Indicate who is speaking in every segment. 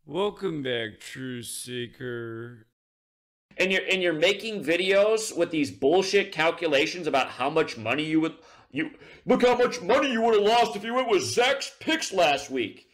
Speaker 1: Welcome back, Truth Seeker.
Speaker 2: And you're making videos with these bullshit calculations about how much money you look how much money you would have lost if you went with Zach's picks last week.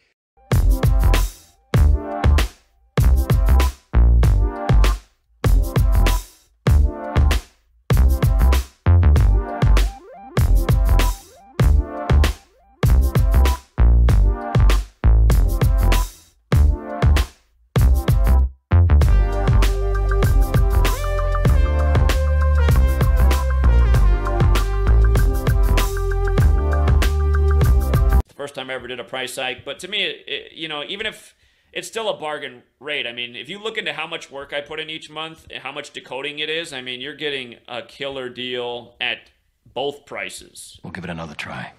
Speaker 2: First time I ever did a price hike, but to me, you know, even if it's still a bargain rate, I mean, if you look into how much work I put in each month and how much decoding it is, I mean, you're getting a killer deal at both prices.
Speaker 3: We'll give it another try.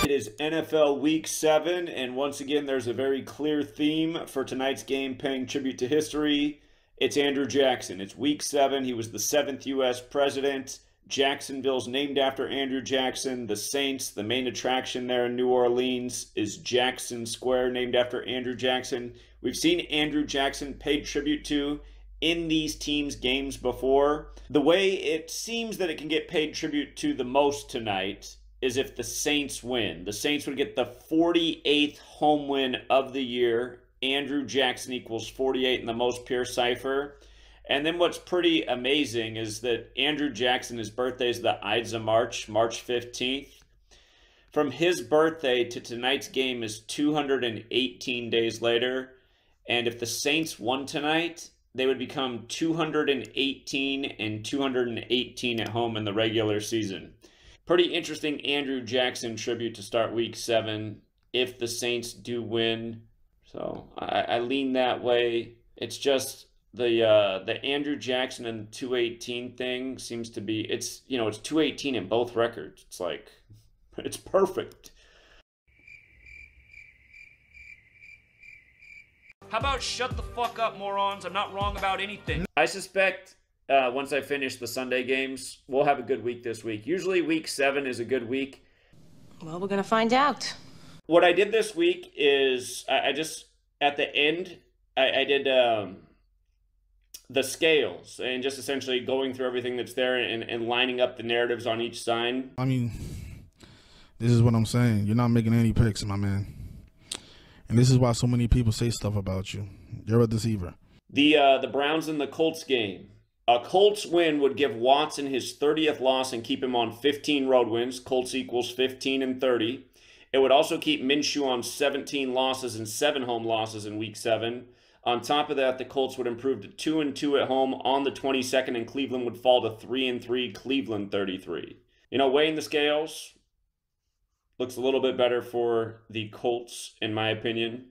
Speaker 3: Is NFL Week 7, and once again, there's a very clear theme for tonight's game paying tribute to history. It's Andrew Jackson. It's Week 7. He was the 7th U.S. president. Jacksonville's named after Andrew Jackson. The Saints, the main attraction there in New Orleans, is Jackson Square, named after Andrew Jackson. We've seen Andrew Jackson paid tribute to in these teams' games before. The way it seems that it can get paid tribute to the most tonight is if the Saints win. The Saints would get the 48th home win of the year. Andrew Jackson equals 48 in the most pure cipher. And then what's pretty amazing is that Andrew Jackson, his birthday is the Ides of March, March 15th. From his birthday to tonight's game is 218 days later. And if the Saints won tonight, they would become 218 and 218 at home in the regular season. Pretty interesting Andrew Jackson tribute to start Week 7 if the Saints do win. So I lean that way. It's just the Andrew Jackson and 218 thing seems to be, it's 218 in both records. It's like, it's perfect.
Speaker 1: How about shut the fuck up, morons? I'm not wrong about anything.
Speaker 2: I suspect once I finish the Sunday games, we'll have a good week this week. Usually Week 7 is a good week.
Speaker 4: Well, we're gonna find out.
Speaker 2: What I did this week is I just, at the end, I did the scales and just essentially going through everything that's there and lining up the narratives on each side.
Speaker 5: I mean, this is what I'm saying. You're not making any picks, my man. And this is why so many people say stuff about you. You're a deceiver.
Speaker 2: The Browns and the Colts game. A Colts win would give Watson his 30th loss and keep him on 15 road wins. Colts equals 15 and 30. It would also keep Minshew on 17 losses and 7 home losses in Week 7. On top of that, the Colts would improve to 2-2 at home on the 22nd, and Cleveland would fall to 3-3, Cleveland 33. You know, weighing the scales looks a little bit better for the Colts, in my opinion.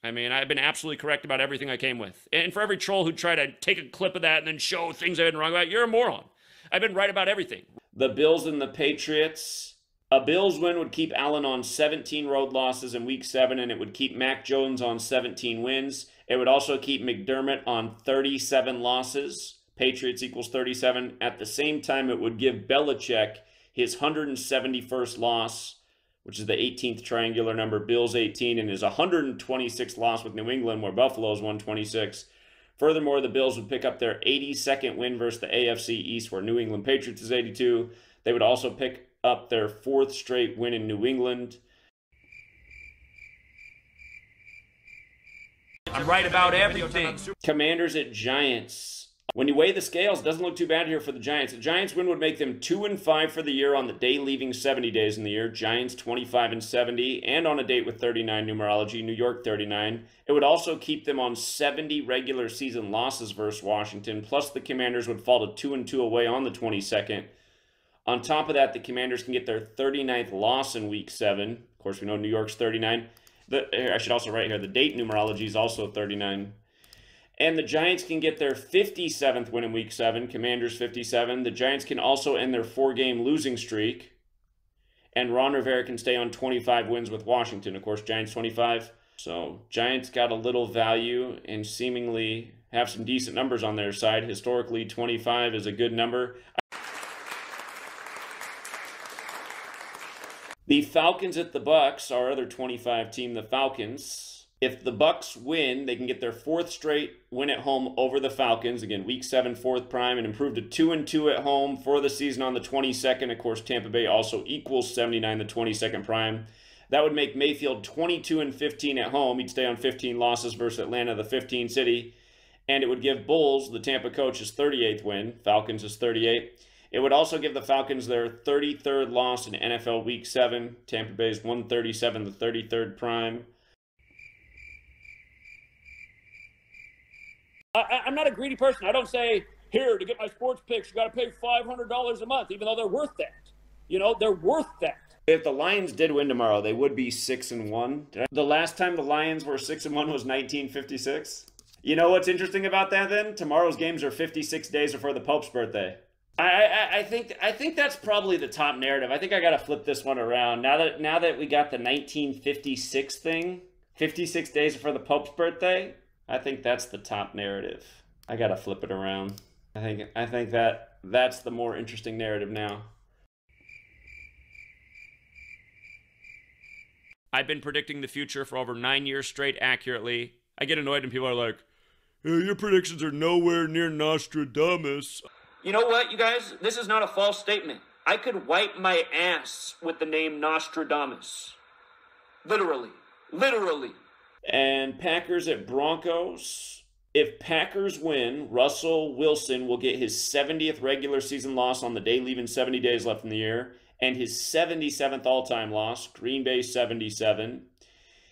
Speaker 1: I mean, I've been absolutely correct about everything I came with. And for every troll who tried to take a clip of that and then show things I've been wrong about, you're a moron. I've been right about everything.
Speaker 2: The Bills and the Patriots. A Bills win would keep Allen on 17 road losses in Week 7, and it would keep Mac Jones on 17 wins. It would also keep McDermott on 37 losses. Patriots equals 37. At the same time, it would give Belichick his 171st loss, which is the 18th triangular number, Bills 18, and his 126th loss with New England, where Buffalo's 126. Furthermore, the Bills would pick up their 82nd win versus the AFC East, where New England Patriots is 82. They would also pick up their 4th straight win in New England.
Speaker 1: I'm right about everything.
Speaker 2: Commanders at Giants. When you weigh the scales, it doesn't look too bad here for the Giants. The Giants win would make them 2-5 for the year on the day leaving 70 days in the year. Giants 25-70, and on a date with 39 numerology, New York 39. It would also keep them on 70 regular season losses versus Washington, plus the Commanders would fall to 2-2 away on the 22nd. On top of that, the Commanders can get their 39th loss in Week 7. Of course, we know New York's 39. I should also write here, the date numerology is also 39. And the Giants can get their 57th win in Week 7. Commanders 57. The Giants can also end their 4-game losing streak. And Ron Rivera can stay on 25 wins with Washington. Of course, Giants 25. So Giants got a little value and seemingly have some decent numbers on their side. Historically, 25 is a good number. The Falcons at the Bucks, our other 25 team, the Falcons. If the Bucks win, they can get their 4th straight win at home over the Falcons. Again, Week 7, 4th prime, and improve to 2-2 at home for the season on the 22nd. Of course, Tampa Bay also equals 79, the 22nd prime. That would make Mayfield 22-15 at home. He'd stay on 15 losses versus Atlanta, the 15 city. And it would give Bulls, the Tampa coach, his 38th win. Falcons is 38. It would also give the Falcons their 33rd loss in NFL Week 7. Tampa Bay's 137, the 33rd prime.
Speaker 1: I'm not a greedy person. I don't say, here, to get my sports picks, you got to pay $500 a month, even though they're worth that. You know, they're worth that.
Speaker 2: If the Lions did win tomorrow, they would be 6-1. The last time the Lions were 6-1 was 1956. You know what's interesting about that then? Tomorrow's games are 56 days before the Pope's birthday. I think that's probably the top narrative. I think I got to flip this one around. Now that we got the 1956 thing, 56 days before the Pope's birthday, I think that's the top narrative. I got to flip it around. I think that's the more interesting narrative now.
Speaker 1: I've been predicting the future for over 9 years straight accurately. I get annoyed when people are like, hey, your predictions are nowhere near Nostradamus. You know what, you guys? This is not a false statement. I could wipe my ass with the name Nostradamus. Literally. Literally.
Speaker 2: And Packers at Broncos. If Packers win, Russell Wilson will get his 70th regular season loss on the day, leaving 70 days left in the year, and his 77th all-time loss, Green Bay 77.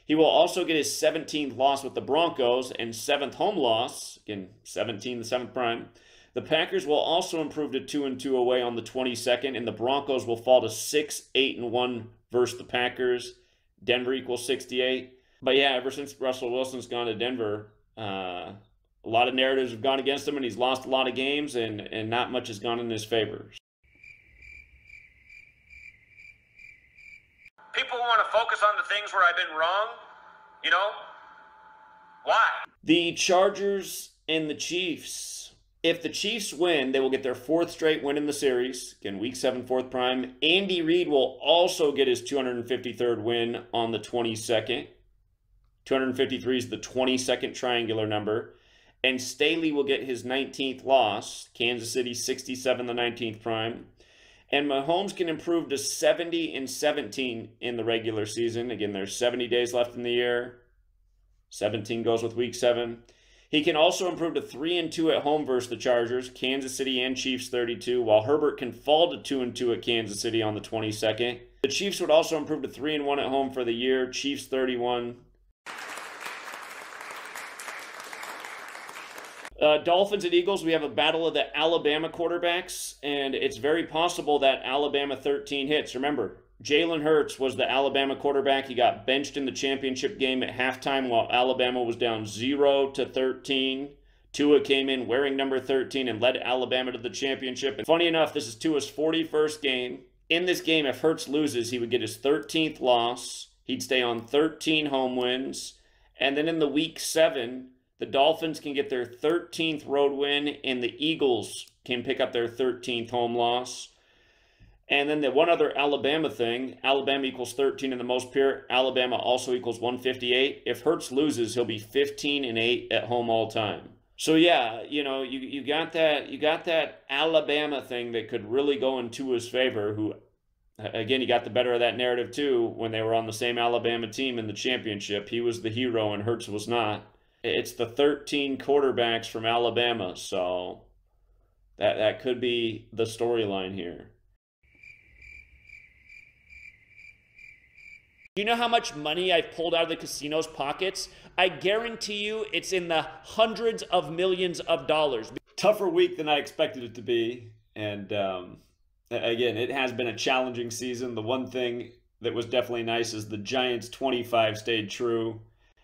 Speaker 2: He will also get his 17th loss with the Broncos and 7th home loss, again, 17, the 7th prime. The Packers will also improve to 2-2 away on the 22nd, and the Broncos will fall to 6-8-1 versus the Packers. Denver equals 68. But yeah, ever since Russell Wilson's gone to Denver, a lot of narratives have gone against him, and he's lost a lot of games, and not much has gone in his favor.
Speaker 6: People want to focus on the things where I've been wrong, you know? Why?
Speaker 2: The Chargers and the Chiefs. If the Chiefs win, they will get their 4th straight win in the series. Again, Week 7, 4th prime. Andy Reid will also get his 253rd win on the 22nd. 253 is the 22nd triangular number. And Staley will get his 19th loss. Kansas City 67, the 19th prime. And Mahomes can improve to 70-17 in the regular season. Again, there's 70 days left in the year. 17 goes with Week 7. He can also improve to 3-2 at home versus the Chargers, Kansas City and Chiefs 32, while Herbert can fall to 2-2 at Kansas City on the 22nd. The Chiefs would also improve to 3-1 at home for the year, Chiefs 31. Dolphins and Eagles, we have a battle of the Alabama quarterbacks, and it's very possible that Alabama 13 hits. Remember, Jalen Hurts was the Alabama quarterback. He got benched in the championship game at halftime while Alabama was down 0-13. Tua came in wearing number 13 and led Alabama to the championship. And funny enough, this is Tua's 41st game. In this game, if Hurts loses, he would get his 13th loss. He'd stay on 13 home wins. And then in the Week 7, the Dolphins can get their 13th road win, and the Eagles can pick up their 13th home loss. And then the one other Alabama thing, Alabama equals 13 in the most pure. Alabama also equals 158. If Hurts loses, he'll be 15-8 at home all time. So yeah, you know, you got that Alabama thing that could really go in Tua's favor, who again, he got the better of that narrative too when they were on the same Alabama team in the championship. He was the hero and Hurts was not. It's the 13 quarterbacks from Alabama, so that could be the storyline here.
Speaker 1: You know how much money I've pulled out of the casino's pockets? I guarantee you it's in the hundreds of millions of dollars.
Speaker 2: Tougher week than I expected it to be. And again, it has been a challenging season. The one thing that was definitely nice is the Giants 25 stayed true.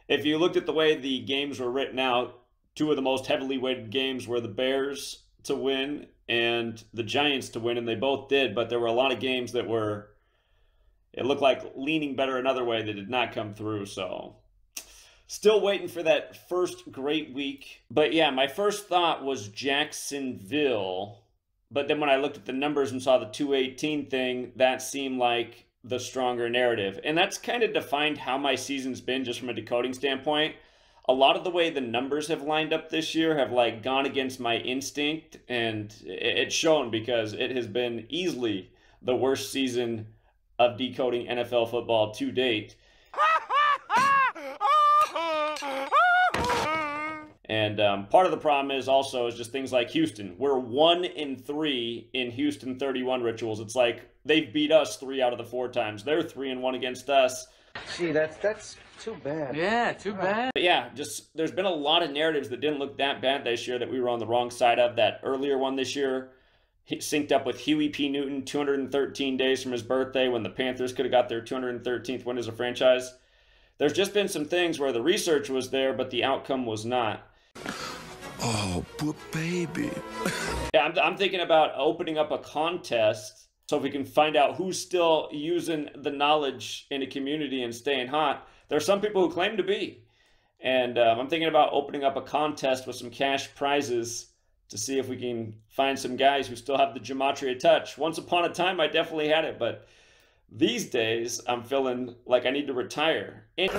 Speaker 2: If you looked at the way the games were written out, two of the most heavily weighted games were the Bears to win and the Giants to win, and they both did, but there were a lot of games that were, it looked like leaning better another way that did not come through, so still waiting for that first great week. But yeah, my first thought was Jacksonville, but then when I looked at the numbers and saw the 218 thing, that seemed like the stronger narrative. And that's kind of defined how my season's been just from a decoding standpoint. A lot of the way the numbers have lined up this year have like gone against my instinct, and it's shown because it has been easily the worst season of decoding NFL football to date. And part of the problem is also just things like Houston. We're 1-3 in Houston 31 rituals. It's like they've beat us 3 out of the 4 times. They're 3-1 against us.
Speaker 7: Gee, that's too bad.
Speaker 8: Yeah, too bad.
Speaker 2: But yeah, just there's been a lot of narratives that didn't look that bad this year that we were on the wrong side of. That earlier one this year synced up with Huey P. Newton 213 days from his birthday when the Panthers could have got their 213th win as a franchise. There's just been some things where the research was there, but the outcome was not.
Speaker 9: Oh, but baby.
Speaker 2: Yeah, I'm thinking about opening up a contest so if we can find out who's still using the knowledge in a community and staying hot. There are some people who claim to be. And I'm thinking about opening up a contest with some cash prizes to see if we can find some guys who still have the gematria touch. Once upon a time, I definitely had it, but these days, I'm feeling like I need to retire. You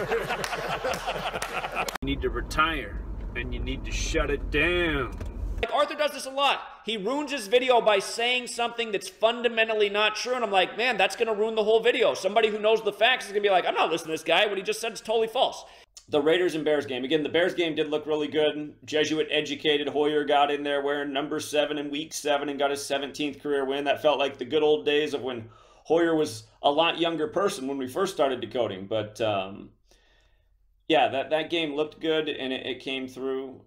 Speaker 2: need to retire, and you need to shut it down. Like Arthur does this a lot. He ruins his video by saying something that's fundamentally not true, and I'm like, man, that's going to ruin the whole video. Somebody who knows the facts is going to be like, I'm not listening to this guy. What he just said is totally false. The Raiders and Bears game. Again, the Bears game did look really good. Jesuit-educated Hoyer got in there wearing number 7 in week 7 and got his 17th career win. That felt like the good old days of when Hoyer was a lot younger person when we first started decoding. But, yeah, that game looked good, and it came through.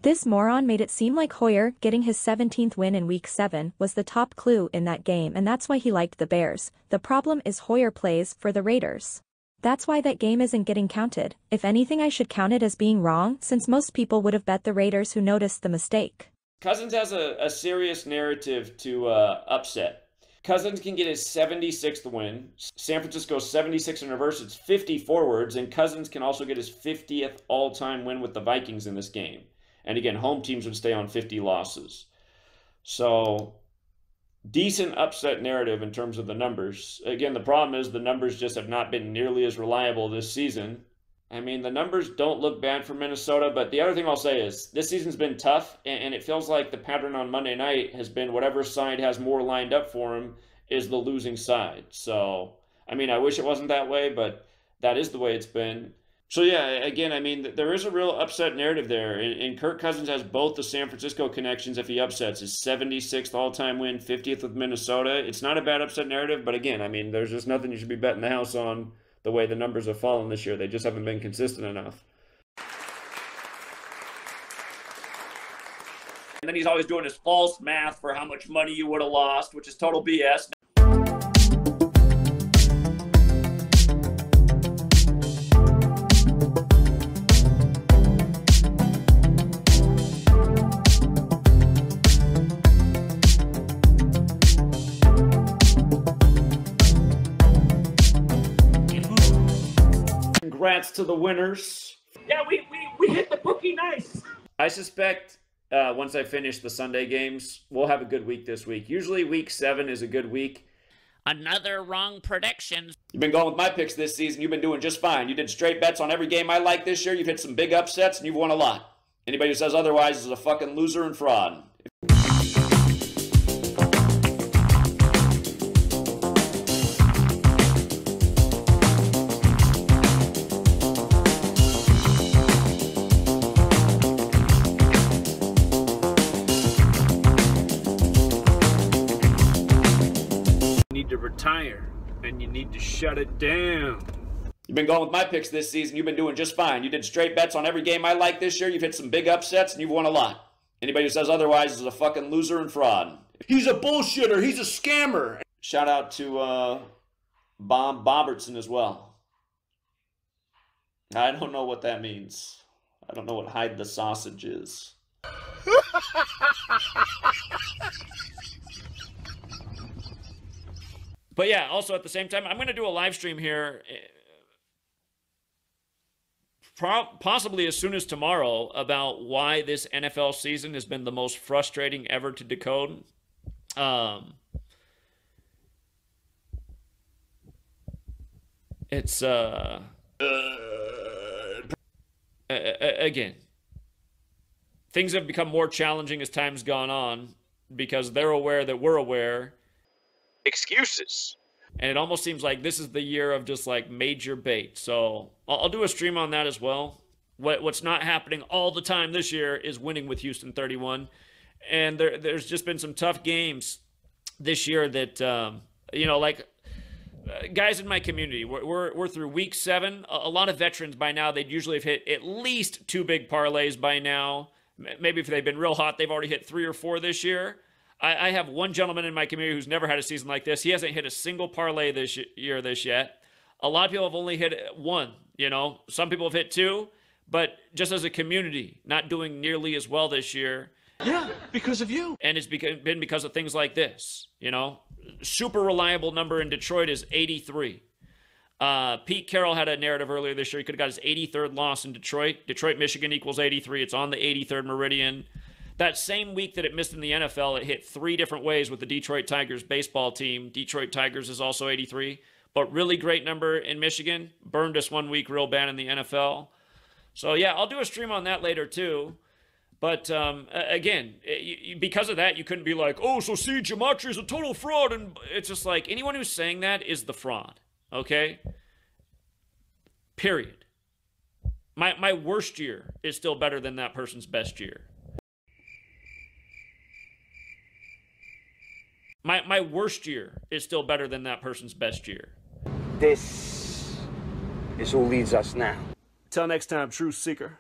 Speaker 10: This moron made it seem like Hoyer getting his 17th win in Week 7 was the top clue in that game, and that's why he liked the Bears. The problem is Hoyer plays for the Raiders. That's why that game isn't getting counted. If anything, I should count it as being wrong, since most people would have bet the Raiders who noticed the mistake.
Speaker 2: Cousins has a serious narrative to upset. Cousins can get his 76th win. San Francisco's 76 in reverse. It's 50 forwards, and Cousins can also get his 50th all-time win with the Vikings in this game. And again, home teams would stay on 50 losses. So, decent upset narrative in terms of the numbers. Again, the problem is the numbers just have not been nearly as reliable this season. I mean, the numbers don't look bad for Minnesota, but the other thing I'll say is this season's been tough, and it feels like the pattern on Monday night has been whatever side has more lined up for him is the losing side. So, I mean, I wish it wasn't that way, but that is the way it's been. So, yeah, again, I mean, there is a real upset narrative there, and Kirk Cousins has both the San Francisco connections if he upsets. His 76th all-time win, 50th with Minnesota. It's not a bad upset narrative, but again, I mean, there's just nothing you should be betting the house on the way the numbers have fallen this year. They just haven't been consistent enough. And then he's always doing his false math for how much money you would have lost, which is total BS. Congrats to the winners. Yeah, we hit the bookie nice. I suspect once I finish the Sunday games, we'll have a good week this week. Usually week 7 is a good week.
Speaker 11: Another wrong prediction.
Speaker 2: You've been going with my picks this season. You've been doing just fine. You did straight bets on every game I like this year. You've hit some big upsets, and you've won a lot. Anybody who says otherwise is a fucking loser and fraud. To retire, and you need to shut it down. You've been going with my picks this season. You've been doing just fine. You did straight bets on every game I like this year. You've hit some big upsets, and you've won a lot. Anybody who says otherwise is a fucking loser and fraud. He's a bullshitter. He's a scammer. Shout out to Bob Bobertson as well. I don't know what that means. I don't know what hide the sausage is.
Speaker 1: But yeah, also at the same time, I'm going to do a live stream here, possibly as soon as tomorrow, about why this NFL season has been the most frustrating ever to decode. It's again, things have become more challenging as time's gone on because they're aware that we're aware.
Speaker 6: Excuses.
Speaker 1: And it almost seems like this is the year of just like major bait. So I'll do a stream on that as well. What's not happening all the time this year is winning with Houston 31. And there's just been some tough games this year that, like guys in my community, we're through week 7. A lot of veterans by now, they'd usually have hit at least 2 big parlays by now. Maybe if they've been real hot, they've already hit 3 or 4 this year. I have one gentleman in my community who's never had a season like this. He hasn't hit a single parlay this yet. A lot of people have only hit 1, Some people have hit 2, but just as a community, not doing nearly as well this year.
Speaker 9: Yeah, because of you.
Speaker 1: And it's been because of things like this, Super reliable number in Detroit is 83. Pete Carroll had a narrative earlier this year. He could have got his 83rd loss in Detroit. Detroit, Michigan equals 83. It's on the 83rd meridian. That same week that it missed in the NFL, it hit 3 different ways with the Detroit Tigers baseball team. Detroit Tigers is also 83. But really great number in Michigan. Burned us 1 week real bad in the NFL. So, yeah, I'll do a stream on that later, too. But, again, because of that, you couldn't be like, oh, so see, Gematria is a total fraud. And it's just like, anyone who's saying that is the fraud, okay? Period. My worst year is still better than that person's best year. My worst year is still better than that person's best year.
Speaker 7: This is who leads us now.
Speaker 8: Till next time, truth seeker.